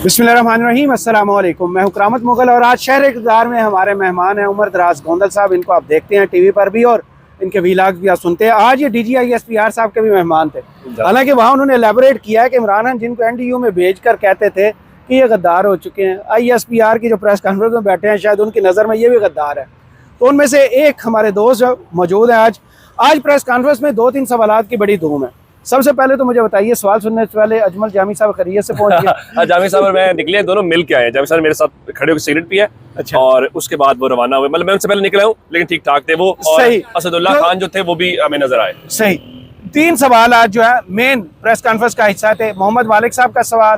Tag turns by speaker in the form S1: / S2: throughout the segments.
S1: बिस्मिल्लाहिर्रहमानिर्रहीम, अस्सलामु अलैकुम। मैं हूं करामत मुगल और आज शहर इक़्तिदार में हमारे मेहमान हैं उमर दराज गोंदल साहब। इनको आप देखते हैं टीवी पर भी और इनके व्लॉग भी आप सुनते हैं। आज ये DGI-SPR साहब के भी मेहमान थे। हालांकि वहाँ उन्होंने एलेबोरेट किया है कि इमरान खान जिनको NDU में भेज कर कहते थे कि ये गद्दार हो चुके हैं, ISPR की जो प्रेस कॉन्फ्रेंस में बैठे हैं शायद उनकी नज़र में ये भी गद्दार है। तो उनमें से एक हमारे दोस्त मौजूद हैं। आज प्रेस कॉन्फ्रेंस में 2-3 सवालात की बड़ी धूम है। सबसे पहले तो मुझे बताइए, सवाल सुनने से पहले अजमल जामी साहब खैरियत से पहुंच गए?
S2: जामी साहब और मैं निकले, दोनों मिल के आए हैं। जामी साहब मेरे साथ खड़े होकर सिगरेट पिया। अच्छा। और उसके बाद वो रवाना हुए। मतलब मैं उनसे पहले निकला हूँ लेकिन ठीक ठाक थे वो। और
S1: सही।
S2: असदुल्ला खान जो थे वो भी हमें नजर आए।
S1: सही। 3 सवाल आज जो है मेन प्रेस कॉन्फ्रेंस का हिस्सा थे। मोहम्मद वालिक साहब का सवाल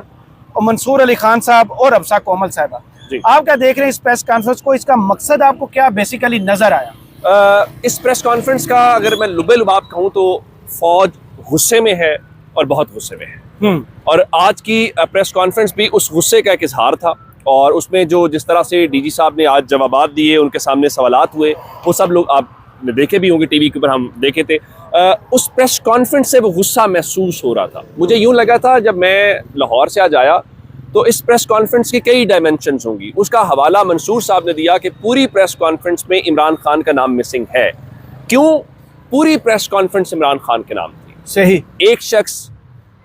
S1: और मंसूर अली खान साहब और अफसा कोमल साहबा। आप क्या देख रहे हैं इस प्रेस कॉन्फ्रेंस को? इसका मकसद आपको क्या बेसिकली नजर आया?
S2: इस प्रेस कॉन्फ्रेंस का अगर मैं लुबे लुबाब कहूँ तो फौज गुस्से में है और बहुत गुस्से में है। और आज की प्रेस कॉन्फ्रेंस भी उस गुस्से का एक इजहार था। और उसमें जो जिस तरह से DG साहब ने आज जवाबात दिए, उनके सामने सवालात हुए, वो सब लोग आपने देखे भी होंगे, टीवी के ऊपर हम देखे थे। उस प्रेस कॉन्फ्रेंस से वो गुस्सा महसूस हो रहा था। मुझे यूं लगा था जब मैं लाहौर से आज आया तो इस प्रेस कॉन्फ्रेंस की कई डायमेंशंस होंगी। उसका हवाला मंसूर साहब ने दिया कि पूरी प्रेस कॉन्फ्रेंस में इमरान खान का नाम मिसिंग है। क्यों पूरी प्रेस कॉन्फ्रेंस इमरान खान के नाम थी?
S1: सही।
S2: एक शख्स,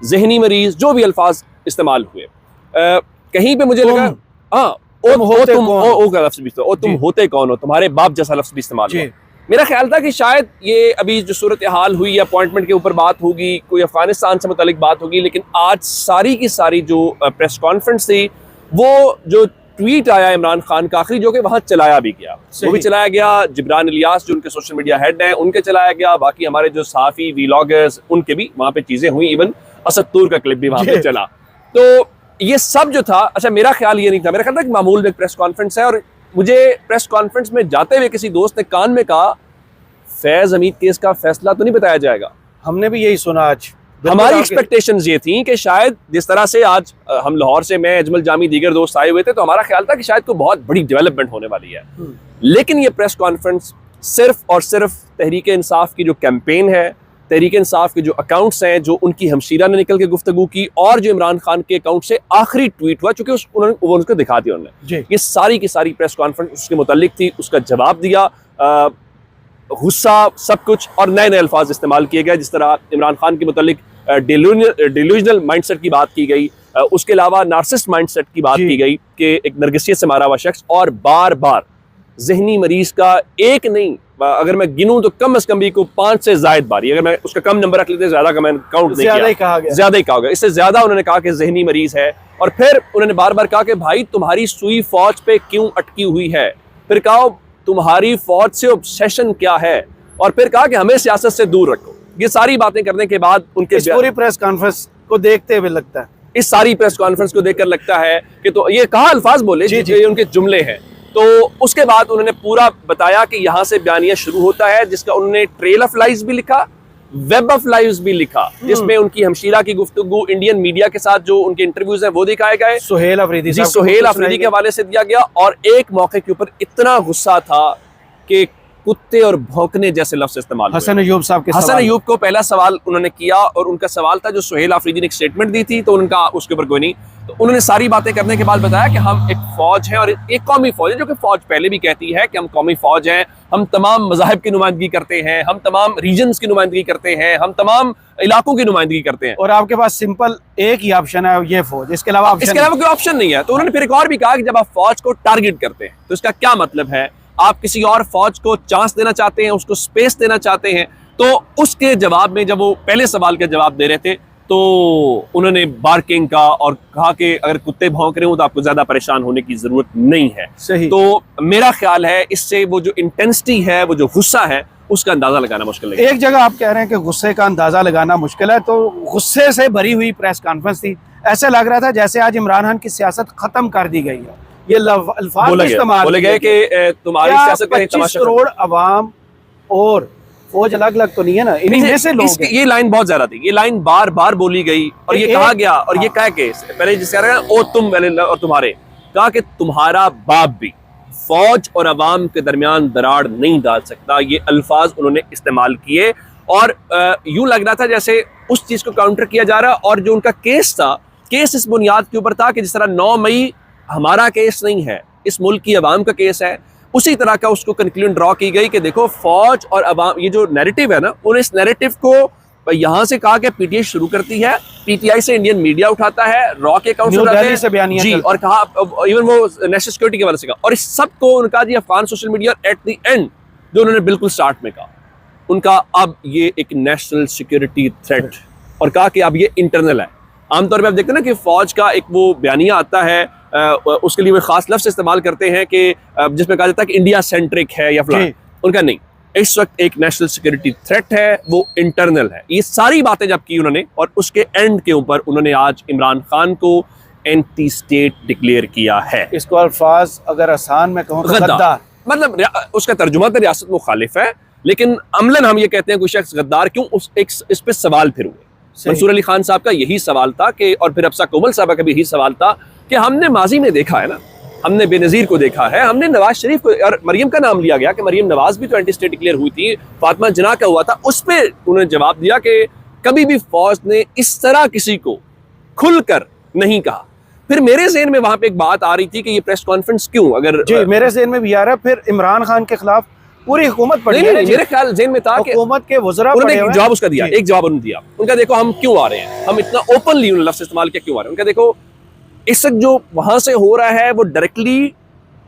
S2: जहनी मरीज, जो भी अल्फाज इस्तेमाल हुए, कहीं पे मुझे लगा तुम होते कौन हो, तुम्हारे बाप जैसा लफ्ज भी इस्तेमाल हुआ। मेरा ख्याल था कि शायद ये अभी जो सूरत हाल हुई, अपॉइंटमेंट के ऊपर बात होगी, कोई अफगानिस्तान से मुतालिक बात होगी, लेकिन आज सारी की सारी जो प्रेस कॉन्फ्रेंस थी, वो जो ट्वीट आया इमरान खान का आखिरी, जो कि वहाँ चलाया भी गया, वो भी चलाया गया। जिब्रान इलियास जो उनके सोशल मीडिया हेड हैं, उनके चलाया गया। बाकी हमारे जो सहाफ़ी व्लॉगर्स, उनके भी वहाँ पे चीज़ें हुई। इवन असदतूर का क्लिप भी वहाँ पे चला। तो ये सब जो था, अच्छा मेरा ख्याल ये नहीं था। मेरा ख्याल था कि मामूल में प्रेस कॉन्फ्रेंस है। और मुझे प्रेस कॉन्फ्रेंस में जाते हुए किसी दोस्त ने कान में कहा, फैज हमीद केस का फैसला तो नहीं बताया जाएगा।
S1: हमने भी यही सुना आज।
S2: हमारी एक्सपेक्टेशंस ये थी कि शायद जिस तरह से आज हम लाहौर से, मैं, अजमल जामी, दीगर दोस्त आए हुए थे, तो हमारा ख्याल था कि शायद कोई बहुत बड़ी डेवलपमेंट होने वाली है। लेकिन ये प्रेस कॉन्फ्रेंस सिर्फ और सिर्फ तहरीक इंसाफ की जो कैंपेन है, तहरीक इंसाफ के जो अकाउंट्स हैं, जो उनकी हमशीरा ने निकल के गुफ्तगू की, और जो इमरान खान के अकाउंट से आखिरी ट्वीट हुआ, चूंकि उन्होंने उसको दिखा दिया उन्होंने, ये सारी की सारी प्रेस कॉन्फ्रेंस उसके मुतालिक थी। उसका जवाब दिया, गुस्सा, सब कुछ, और नए नए अल्फाज इस्तेमाल किए गए। जिस तरह इमरान खान के मुतालिक डिल्यूजनल माइंडसेट की बात की गई, उसके अलावा नार्सिस्ट माइंडसेट की बात की गई कि एक नरगिसियत से मारा हुआ शख्स, और बार बार जहनी मरीज का एक नहीं, अगर मैं गिनूं तो कम से कम भी को 5 से ज्यादा बारी, अगर मैं उसका कम नंबर रख लेते, ज्यादा का मैंने काउंट नहीं किया, ज्यादा ही कहा गया, इससे ज्यादा उन्होंने कहा कि जहनी मरीज है। और फिर उन्होंने बार बार कहा कि भाई तुम्हारी सुई फौज पे क्यों अटकी हुई है, फिर कहा तुम्हारी फौज से ऑब्सेशन क्या है, और फिर कहा कि हमें सियासत से दूर रखो। ये सारी बातें करने के बाद उनके
S1: इस पूरी प्रेस कॉन्फ्रेंस को देखते हुए लगता है,
S2: इस सारी प्रेस कॉन्फ्रेंस को देखकर लगता है कि तो ये कहा अल्फाज बोले, ये उनके जुमले हैं। तो उसके बाद उन्होंने पूरा बताया कि यहाँ से बयानिया शुरू होता है, जिसका उन्होंने ट्रेल ऑफ लाइव्स भी लिखा, वेब ऑफ लाइव्स भी लिखा, जिसमें उनकी हमशीरा की गुफ्तगू, इंडियन मीडिया के साथ जो उनके इंटरव्यूज हैं वो दिखाए गए।
S1: सुहेल अफरीदी
S2: के हवाले से दिया गया। और एक मौके के ऊपर इतना गुस्सा था कि कुत्ते और भौंकने जैसे लफ्ज इस्तेमाल।
S1: हसन अयूब साहब के
S2: हसन अयूब को पहला सवाल उन्होंने किया, और उनका सवाल था, जो सुहेल अफरीदी ने एक स्टेटमेंट दी थी, तो उनका उसके ऊपर कोई नहीं, तो उन्होंने सारी बातें करने के बाद बताया कि हम एक फौज है, और एक कौमी फौज है, जो कि फौज पहले भी कहती है कि हम कौमी फौज हैं, हम तमाम मज़ाहिब की नुमाइंदगी करते हैं, हम तमाम रीजन्स की नुमाइंदगी करते हैं, हम तमाम इलाकों की नुमाइंदगी करते हैं, और
S1: आपके पास सिंपल एक ही ऑप्शन है, ये फौज, इसके अलावा
S2: कोई ऑप्शन नहीं है। तो उन्होंने फिर एक और भी कहा कि जब आप फौज को टारगेट करते हैं तो इसका क्या मतलब है, आप किसी और फौज को चांस देना चाहते हैं, उसको स्पेस देना चाहते हैं। तो उसके जवाब में जब वो पहले सवाल का जवाब दे रहे थे, तो उन्होंने बार्किंग का और कहा कि अगर कुत्ते भौंक रहे हो तो आपको ज्यादा परेशान होने की जरूरत नहीं है।
S1: सही।
S2: तो मेरा ख्याल है इससे वो जो इंटेंसिटी है, वो जो गुस्सा है, उसका अंदाजा लगाना मुश्किल है।
S1: एक जगह आप कह रहे हैं कि गुस्से का अंदाजा लगाना मुश्किल है, तो गुस्से से भरी हुई प्रेस कॉन्फ्रेंस थी। ऐसा लग रहा था जैसे आज इमरान खान की सियासत खत्म कर दी गई है। ये अल्फाज इस्तेमाल
S2: बोले गए कि तुम्हारी सियासत
S1: 25 करोड़ अवाम और फौज अलग अलग तो नहीं है ना, इन्हीं में से लोग।
S2: ये लाइन बहुत ज्यादा थी, ये लाइन बार बार बोली गई, और ये कहा गया, और ये कह के पहले जिस कह रहे हैं ओ तुम और तुम्हारे, कहा कि तुम्हारा बाप भी फौज और अवाम के दरमियान दरार नहीं डाल सकता। ये अल्फाज उन्होंने इस्तेमाल किए, और यूं लग रहा था जैसे उस चीज को काउंटर किया जा रहा, और जो उनका केस था केस इस बुनियाद के ऊपर था कि जिस तरह 9 मई हमारा केस नहीं है, इस मुल्क की अवाम का केस है, उसी तरह का उसको कंक्लूजन ड्रॉ की गई कि देखो फौज और अवाम, ये जो नैरेटिव है ना, उन्हें इस नैरेटिव को यहां से कहा कि पीटीआई शुरू करती है, पीटीआई से इंडियन मीडिया उठाता है, रॉ के अकाउंट
S1: से बयानियां
S2: जी, और कहा इवन वो नेशनल सिक्योरिटी के वाले से कहा, और इस सब को उनका जी Afghan social media at the end जो उन्होंने बिल्कुल स्टार्ट में कहा उनका अब ये एक नेशनल सिक्योरिटी थ्रेट, और कहा कि अब ये इंटरनल है। आमतौर पर आप देखते हैं ना कि फौज का एक वो बयानिया आता है, उसके लिए वो खास लफ्ज़ इस्तेमाल करते हैं कि जिसमें कहा जाता है कि इंडिया सेंट्रिक है या फलां, उनका नहीं, इस वक्त एक नेशनल सिक्योरिटी थ्रेट है, वो इंटरनल है। ये सारी बातें जब की उन्होंने, और उसके एंड के ऊपर उन्होंने आज इमरान खान को एंटी स्टेट डिक्लेयर किया है।
S1: इसको अल्फाज अगर आसान में कहूं तो गद्दार,
S2: मतलब उसका तर्जुमा तो रियासत मुखालिफ है, लेकिन अमलन हम ये कहते हैं कोई शख्स गद्दार क्यों, इस पे सवाल फिर हुए। मंसूर अली खान साहब का यही सवाल था कि, और फिर अफसा कोमल साहब का भी यही सवाल था कि हमने माजी में देखा है ना, हमने बेनज़ीर को देखा है, हमने नवाज शरीफ को, और मरियम का नाम लिया गया कि मरियम नवाज भी तो एंटी स्टेट डिक्लेयर हुई थी, फातिमा जना का हुआ था, उस पर उन्होंने जवाब दिया कि कभी भी फौज ने इस तरह किसी को खुलकर नहीं कहा। फिर मेरे ज़हन में वहां पे एक बात आ रही थी कि ये प्रेस कॉन्फ्रेंस क्यों, अगर
S1: जी मेरे ज़हन में भी आ रहा है, फिर इमरान खान के खिलाफ पूरी हुकूमत पड़ी है।
S2: मेरे ख्याल ज़हन में था कि
S1: हुकूमत के वज़रा
S2: उन्होंने एक जवाब उसका दिया, एक जवाब उन्होंने दिया, उनका देखो हम क्यों आ रहे हैं, हम इतना ओपनली उन्होंने लफ्ज़ इस्तेमाल किया क्यों आ रहे हैं, उनका देखो इस वक्त जो वहां से हो रहा है वो डायरेक्टली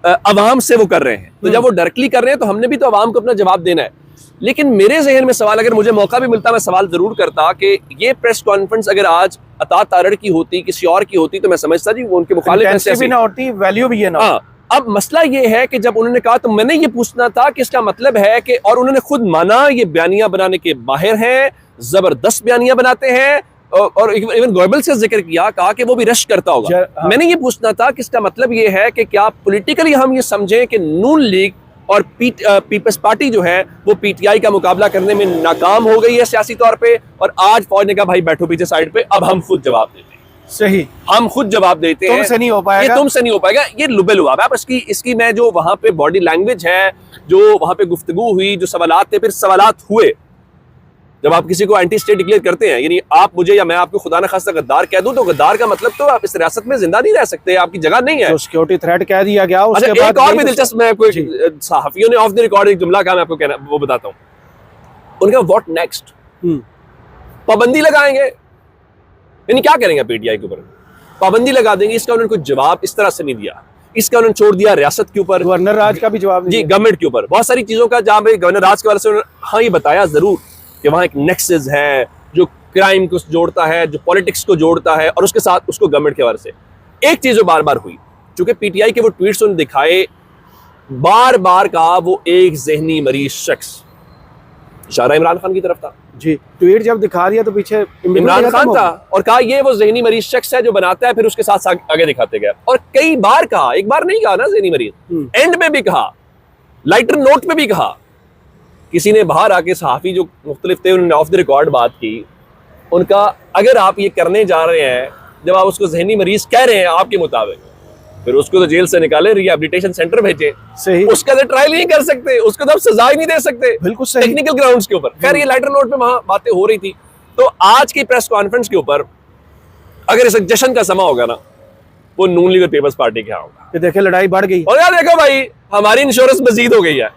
S2: अवाम से वो कर रहे हैं, तो जब वो डायरेक्टली कर रहे हैं तो हमने भी तो अवाम को अपना जवाब देना है। लेकिन मेरे जहन में सवाल, अगर मुझे मौका भी मिलता मैं सवाल जरूर करता कि ये प्रेस कॉन्फ्रेंस अगर आज अता तारड़ की होती, किसी और की होती, तो मैं समझता जी वो उनके मुखालिफ
S1: भी ना होती, वैल्यू भी है ना।
S2: हाँ, अब मसला ये है कि जब उन्होंने कहा तो मैंने ये पूछना था कि इसका मतलब है कि, और उन्होंने खुद माना ये बयानियां बनाने के माहिर हैं, जबरदस्त बयानियां बनाते हैं, और इवन गोयबल्स का जिक्र किया, कहा कि वो भी रश करता होगा।
S1: हाँ।
S2: मैंने ये पूछना था कि इसका मतलब ये है कि क्या पॉलिटिकली हम ये समझें कि नून लीग और पीपल्स पार्टी जो है वो पीटीआई का मुकाबला करने में नाकाम हो गई है सियासी तौर पे, और आज फौज ने कहा भाई बैठो पीछे साइड पे, अब हम खुद जवाब देते हैं।
S1: सही, हम
S2: खुद जवाब देते हैं,
S1: तुमसे नहीं हो पाएगा,
S2: ये तुमसे नहीं हो पाएगा, ये लुबेलुआब है। अब इसकी मैं जो वहां पे बॉडी लैंग्वेज है, जो वहां पे गुफ्तगू हुई, जो सवालात थे, फिर सवालात हुए, जब आप किसी को एंटी स्टेट डिक्लेयर करते हैं, यानी आप मुझे या मैं आपको खुदा न खास्ता गद्दार कह दूं, तो गद्दार का मतलब तो आप इस रियासत में जिंदा नहीं रह सकते, आपकी जगह नहीं है,
S1: तो सिक्योरिटी थ्रेट कह दिया गया। उसके
S2: बाद एक और भी
S1: तो
S2: दिलचस्प, मैं आपको सहाफियों ने ऑफ द रिकॉर्ड एक जुमला कहा, मैं आपको कहना वो बताता हूँ। उनका व्हाट नेक्स्ट, पाबंदी लगाएंगे, यानी क्या करेंगे पीटीआई के ऊपर, पाबंदी लगा देंगे। इसका उन्होंने कोई जवाब इस तरह से नहीं दिया, इसका उन्होंने छोड़ दिया रियासत के ऊपर,
S1: गवर्नर राज का भी जवाब नहीं,
S2: जी गवर्नमेंट के ऊपर, बहुत सारी चीजों का जहां पे गवर्नर राज के वाले से हाँ ये बताया जरूर कि वहाँ एक नेक्सस है जो क्राइम को जोड़ता है, जो पॉलिटिक्स को जोड़ता है, और उसके साथ उसको गवर्नमेंट के हवाले से। एक चीज जो बार बार हुई, चूंकि पीटीआई के वो ट्वीट्स उन्होंने दिखाए, बार बार कहा वो एक जहनी मरीज शख्स, इशारा इमरान खान की तरफ था
S1: जी। ट्वीट जब दिखा दिया तो पीछे
S2: इमरान खान था, और कहा ये वो जहनी मरीज शख्स है जो बनाता है, फिर उसके साथ आगे दिखाते गए, और कई बार कहा, एक बार नहीं कहा ना जहनी मरीज, एंड में भी कहा, लाइटर नोट में भी कहा। किसी ने बाहर आके सहाफी जो मुख्तलिफ थे उन्होंने ऑफ द रिकॉर्ड बात की, उनका अगर आप ये करने जा रहे हैं, जब आप उसको जहनी मरीज कह रहे हैं आपके मुताबिक, फिर उसको तो जेल से निकाले, रिहेबिलिटेशन सेंटर भेजे, सही, उसका तो ट्रायल नहीं कर सकते, उसको तो आप सजा ही नहीं दे सकते, बिल्कुल सही, टेक्निकल ग्राउंड्स के ऊपर। खैर ये लाइटर नोट पे वहां बातें हो रही थी। तो आज की प्रेस कॉन्फ्रेंस के ऊपर अगर इस जश्न का समा होगा ना, वो नून लीग और पीपल्स पार्टी के यहाँ होगा।
S1: देखे लड़ाई बढ़ गई,
S2: और यार देखो भाई हमारी इंश्योरेंस मजीद हो गई है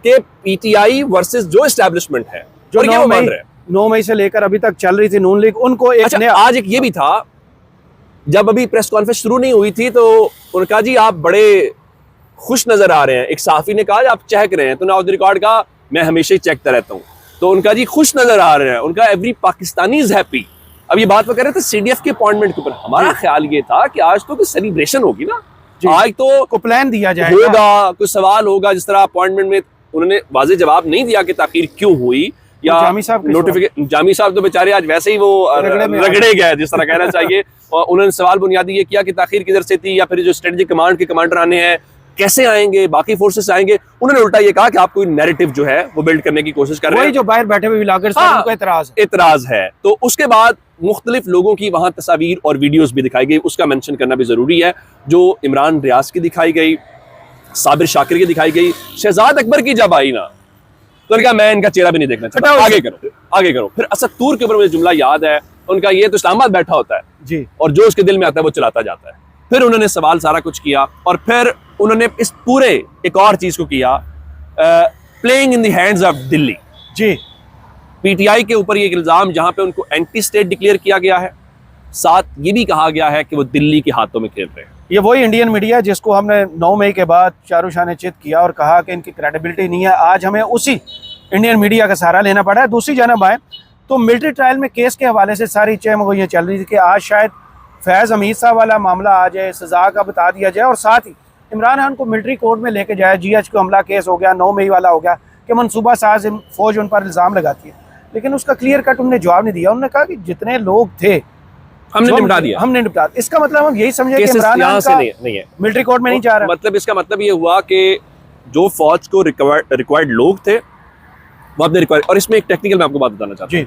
S2: कि पीटीआई वर्सेस जो एस्टैब्लिशमेंट है, जो
S1: 9 मई से लेकर अभी तक चल रही थी नून लीग, उनको एक
S2: अच्छा, आज एक ये भी था, जब अभी प्रेस कॉन्फ्रेंस शुरू नहीं हुई थी तो उनका जी आप बड़े खुश नजर आ रहे हैं, एक सहाफी ने कहा आप चहक रहे हैं, तो ऑफ द रिकॉर्ड का मैं हमेशा ही चेकता रहता हूँ, तो उनका जी खुश नजर आ रहे हैं, उनका एवरी पाकिस्तानी इज हैप्पी। अब ये बात वो कह रहे थे सीडीएफ के अपॉइंटमेंट के ऊपर, हमारा ख्याल ये था कि आज तो कोई सेलिब्रेशन होगी ना, आज तो प्लान दिया जाएगा, कोई सवाल होगा, जिस तरह अपॉइंटमेंट में उन्होंने वाज़ेह जवाब नहीं दिया कि ताखीर क्यों हुई, या नोटिफिकेशन, जामी साहब तो बेचारे आज वैसे ही वो रगड़े गए जिस तरह कहना चाहिए, और उन्होंने सवाल बुनियादी ये किया कि ताखीर किधर से थी, या फिर जो स्ट्रेटेजिक कमांड के कमांडर आने हैं कैसे आएंगे, बाकी फोर्सेस आएंगे। उन्होंने उल्टा ये कहा कि आप कोई नैरेटिव जो है वो बिल्ड करने की कोशिश कर रहे हैं, जो बाहर बैठे हुए व्लॉगर्स हैं उनको इतराज है। तो उसके बाद मुख्तलिफ लोगों की वहां तस्वीर और वीडियोस भी दिखाई गई, उसका मेंशन करना भी जरूरी है, जो इमरान रियाज की दिखाई गई, साबिर शाकिर की दिखाई गई, शहजाद अकबर की जब आई ना तो उन्होंने कहा मैं इनका चेहरा भी नहीं देखना चाहता, आगे करो आगे करो। फिर असद तूर के ऊपर मुझे जुमला याद है उनका ये तो इस्लामाबाद बैठा होता है
S1: जी
S2: और जो उसके दिल में आता है वो चलाता जाता है। फिर उन्होंने सवाल सारा कुछ किया और फिर उन्होंने इस पूरे एक और चीज को किया, playing in the hands of Delhi.
S1: जी
S2: पीटीआई के ऊपर ये एक इल्जाम जहां पे उनको एंटी स्टेट डिक्लेयर किया गया है, साथ ये भी कहा गया है कि वो दिल्ली के हाथों में खेल रहे हैं।
S1: ये वही इंडियन मीडिया जिसको हमने 9 मई के बाद शाहरुख ने चित किया और कहा कि इनकी क्रेडिबिलिटी नहीं है, आज हमें उसी इंडियन मीडिया का सहारा लेना पड़ा है। दूसरी जानब आए तो मिलिट्री ट्रायल में केस के हवाले से सारी चहमगोइयाँ चल रही थी कि आज शायद फैज़ हमीद साहब वाला मामला आ जाए, सजा का बता दिया जाए और साथ ही इमरान खान को मिलिट्री कोर्ट में लेके जाए। GH को हमला केस हो गया, 9 मई वाला हो गया कि मनसूबा साज फौज उन पर इल्ज़ाम लगाती है, लेकिन उसका क्लियर कट उन्होंने जवाब नहीं दिया। उन्होंने कहा कि जितने लोग थे
S2: हमने निपटा दिया,
S1: हमने निपटा। इसका मतलब हम यही समझे कि
S2: केसेस
S1: इमरान
S2: यहाँ
S1: खान
S2: से
S1: का
S2: नहीं है,
S1: मिलिट्री कोर्ट में नहीं जा रहा।
S2: मतलब इसका मतलब ये हुआ कि जो फौज को रिक्वायर्ड लोग थे वो अपने रिक्वायर्ड, और इसमें एक टेक्निकल मैं आपको बात बताना चाहता हूँ।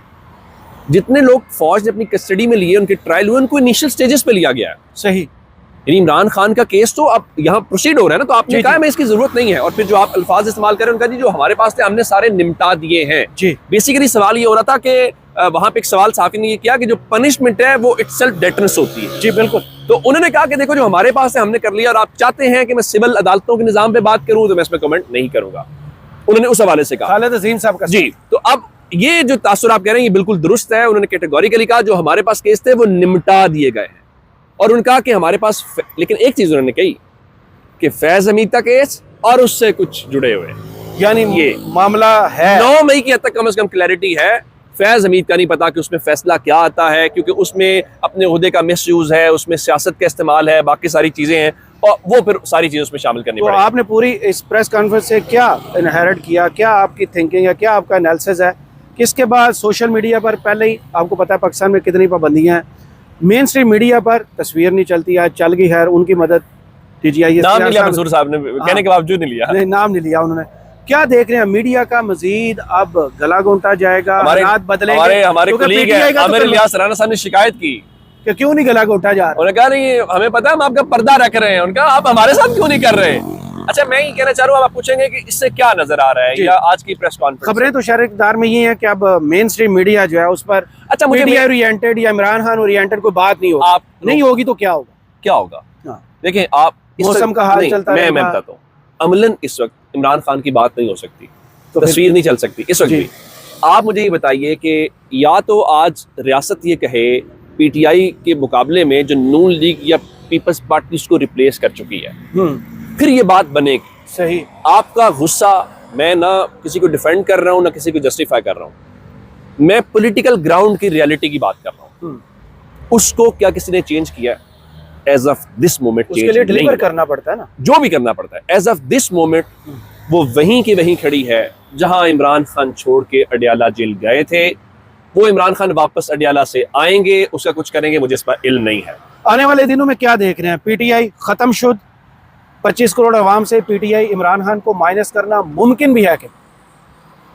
S2: जितने लोग फौज ने अपनी कस्टडी में लिए, उनके ट्रायल हुए, उनको इनिशियल स्टेजेस पे लिया गया है।
S1: सही,
S2: यानी इमरान खान का केस तो अब यहाँ प्रोसीड हो रहा है ना, तो आपने कहा मैं इसकी जरूरत नहीं है, और फिर जो आप अल्फाज इस्तेमाल करें उनका जी जो हमारे पास थे हमने सारे निपटा दिए हैं।
S1: जी
S2: बेसिकली सवाल ये हो रहा था कि वहां पे एक सवाल साफी ने ये किया कि जो पनिशमेंट है वो इटसेल्फ डेटरेंस होती है।
S1: जी बिल्कुल।
S2: तो उन्होंने कहा कि देखो जो हमारे पास है हमने कर लिया, और आप चाहते हैं कि मैं सिविल अदालतों के निजाम पे बात करूं तो मैं इसमें कमेंट नहीं करूंगा। उन्होंने उस हवाले से कहा।
S1: खालिद अजीम साहब का
S2: जी, तो अब ये जो तासुर आप कह रहे हैं ये बिल्कुल दुरुस्त है। उन्होंने कैटेगोरिकली कहा जो हमारे पास केस थे वो निपटा दिए गए हैं, और उन्होंने कहा कि हमारे पास लेकिन एक चीज उन्होंने कही कि फैज हमीद का केस और उससे कुछ जुड़े हुए,
S1: यानी ये मामला है
S2: 9 मई की हद तक कम से कम क्लैरिटी है। फैज हमीद का नहीं पता कि उसमें फैसला क्या आता है, क्योंकि उसमें अपने ओहदे का मिसयूज है, उसमें सियासत का इस्तेमाल है, बाकी सारी चीजें हैं, और वो फिर सारी चीजें उसमें शामिल करनी पड़ेगी।
S1: तो आपने पूरी इस प्रेस कॉन्फ्रेंस से क्या इनहेरिट किया, क्या आपकी थिंकिंग है, क्या आपका एनालिसिस है कि इसके बाद सोशल मीडिया पर पहले ही आपको पता है पाकिस्तान में कितनी पाबंदियां हैं, मेन स्ट्रीम मीडिया पर तस्वीर नहीं चलती, आज चल गई है, उनकी मदद TGI
S2: नाम नहीं लिया मंसूर साहब ने, कहने के बावजूद नहीं लिया।
S1: नहीं, नाम नहीं लिया उन्होंने। क्या देख रहे हैं मीडिया का मजीद अब गला घोंटा जाएगा, हालात बदलेंगे?
S2: हमारे कोलीग हैं आमिर इलियास राना साहब ने शिकायत की
S1: कि क्यों नहीं गला घोंटा जा रहा?
S2: उन्होंने कहा नहीं हमें पता है हम आपका पर्दा रख रहे हैं। उनका आप हमारे साथ क्यों नहीं कर रहे? अच्छा, मैं ये कहना चाह रहा हूँ, आप पूछेंगे कि इससे क्या नजर आ रहा है, या आज की प्रेस कॉन्फ्रेंस
S1: खबरें तो शहर इक़्तिदार में ये है कि अब मेन स्ट्रीम मीडिया जो है उस पर
S2: अच्छा
S1: मीडिया ओरिएंटेड या इमरान खान ओरिएंटेड कोई बात नहीं होगी।
S2: आप
S1: नहीं होगी तो क्या होगा?
S2: क्या होगा?
S1: हाँ।
S2: देखिए आप
S1: मौसम का हाल चलता
S2: मैं
S1: रहेगा।
S2: बताता हूँ, अमलन इस वक्त इमरान खान की बात नहीं हो सकती,
S1: तो
S2: तस्वीर नहीं चल सकती इस वक्त भी। आप मुझे ये बताइए कि या तो आज रियासत ये कहे PTI के मुकाबले में जो नून लीग या पीपल्स पार्टी उसको रिप्लेस कर चुकी है, फिर ये बात बनेगी।
S1: सही।
S2: आपका गुस्सा, मैं ना किसी को डिफेंड कर रहा हूँ ना किसी को जस्टिफाई कर रहा हूँ, मैं पॉलिटिकल ग्राउंड की रियलिटी की बात कर रहा हूँ। उसको क्या किसी ने चेंज किया? एज ऑफ दिस मोमेंट
S1: उसके लिए डिलीवर करना पड़ता है ना,
S2: जो भी करना पड़ता है। एज ऑफ दिस मोमेंट वो वहीं की वहीं खड़ी है जहां इमरान खान छोड़ के अडियाला जेल गए थे। वो इमरान खान वापस अडियाला से आएंगे, उसका कुछ करेंगे, मुझे इस पर इल्म नहीं है।
S1: आने वाले दिनों में क्या देख रहे हैं? PTI खत्म शुद, 25 करोड़ अवाम से PTI इमरान खान को माइनस करना मुमकिन भी है कि?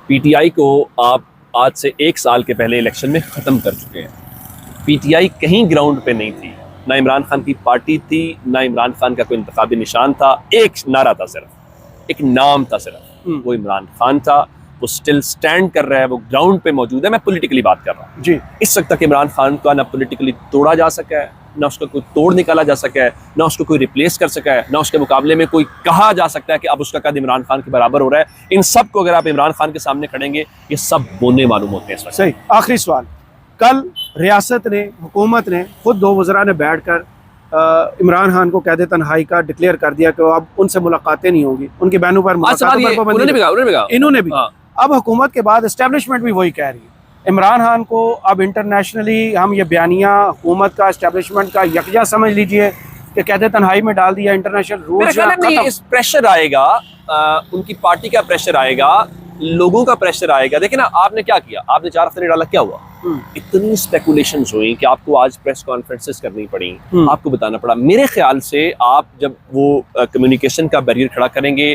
S2: PTI को आप आज से 1 साल के पहले इलेक्शन में खत्म कर चुके हैं। PTI कहीं ग्राउंड पे नहीं थी, ना इमरान खान की पार्टी थी, ना इमरान खान का कोई इंतखाबी निशान था। एक नारा था, सिर्फ एक नाम था, सिर्फ वो इमरान खान था। वो स्टिल स्टैंड कर रहा है, वो ग्राउंड पे मौजूद है। मैं पॉलिटिकली बात कर रहा हूँ
S1: जी।
S2: इस वक्त तक इमरान खान का ना पॉलिटिकली तोड़ा जा सका है, ना उसका कोई तोड़ निकाला जा सका है, ना उसको कोई रिप्लेस कर सका है, ना उसके मुकाबले में कोई कहा जा सकता है कि अब उसका कद इमरान खान के बराबर हो रहा है। इन सब को अगर आप इमरान खान के सामने खड़ेंगे, ये सब बोने मालूम होते हैं।
S1: सही। आखिरी सवाल, कल रियासत ने, हुकूमत ने, खुद 2 वज़रा ने बैठकर इमरान खान को कैद तन्हाई का डिक्लेयर कर दिया कि अब उनसे मुलाकातें नहीं होंगी, उनके बैनों पर इन्होंने भी। अब हुकूमत के बाद एस्टेब्लिशमेंट भी वही कह रही है। इमरान खान को अब इंटरनेशनली हम ये बयानिया हुकूमत का, एस्टेब्लिशमेंट का यकजा समझ लीजिए कि कैद तन्हाई में डाल दिया। इंटरनेशनल रूल्स
S2: प्रेशर आएगा, उनकी पार्टी का प्रेशर आएगा, लोगों का प्रेशर आएगा। देखिए ना, आपने क्या किया, आपने 4 हफ्ते नहीं डाला, क्या हुआ? इतनी स्पेकुलेशंस हुई कि आपको आज प्रेस कॉन्फ्रेंसेस करनी पड़ी, आपको बताना पड़ा। मेरे ख्याल से आप जब वो कम्युनिकेशन का बैरियर खड़ा करेंगे,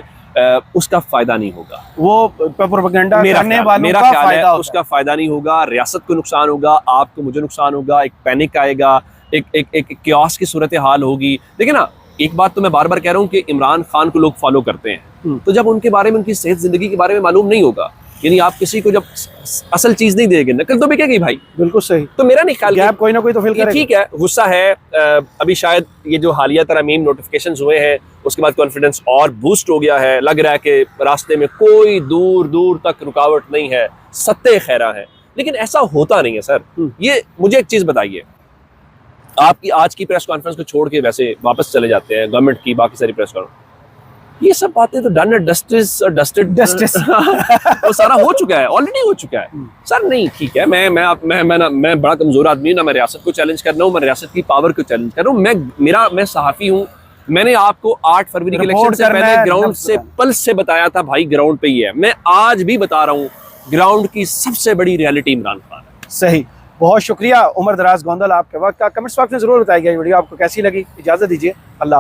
S2: उसका फायदा नहीं होगा। वो
S1: प्रोपेगेंडा करने वालों
S2: का फायदा, उसका फायदा नहीं होगा। रियासत को नुकसान होगा, आपको, मुझे नुकसान होगा, एक पैनिक आएगा, एक क्योस की सूरत हाल होगी। देखिए ना, एक बात तो मैं बार बार कह रहा हूँ कि इमरान खान को लोग फॉलो करते हैं, तो जब उनके बारे में, उनकी सेहत जिंदगी के बारे में मालूम नहीं होगा, यानी आप किसी को जब असल चीज नहीं देंगे, नकल तो बिकेगी भाई।
S1: बिल्कुल सही।
S2: तो मेरा नहीं ख्याल
S1: गैप कोई ना कोई तो फिल
S2: ये
S1: करेगा।
S2: ठीक है, गुस्सा है, अभी शायद ये जो हालिया तरमीम नोटिफिकेशंस हुए हैं उसके बाद कॉन्फिडेंस और बूस्ट हो गया है, लग रहा है कि रास्ते में कोई दूर दूर तक रुकावट नहीं है, सत्ते खैरा है। लेकिन ऐसा होता नहीं है सर। ये मुझे एक चीज बताइए, आपकी आज की प्रेस कॉन्फ्रेंस को छोड़ के वैसे वापस चले जाते हैं गवर्नमेंट की बाकी सारी प्रेस कॉन्फ्रेंस, ये सब बातें तो डन एंड डस्टेड वो सारा हो चुका है, ऑलरेडी हो चुका है सर। नहीं ठीक है, मैं बड़ा कमजोर आदमी हूँ ना, मैं रियासत को चैलेंज कर रहा हूँ, मैं रियासत की पावर को चैलेंज कर रहा हूँ। मैं सहाफी हूँ, मैंने आपको 8 फरवरी के इलेक्शन से पहले ग्राउंड से पल्स से बताया था भाई ग्राउंड पे ही है। मैं आज भी बता रहा हूँ ग्राउंड की सबसे बड़ी रियलिटी इमरान खान है।
S1: सही, बहुत शुक्रिया उमर दराज गोंदल आपके वक्त का। कमेंट्स बॉक्स में जरूर बताइएगा ये वीडियो आपको कैसी लगी। इजाजत दीजिए, अल्लाह।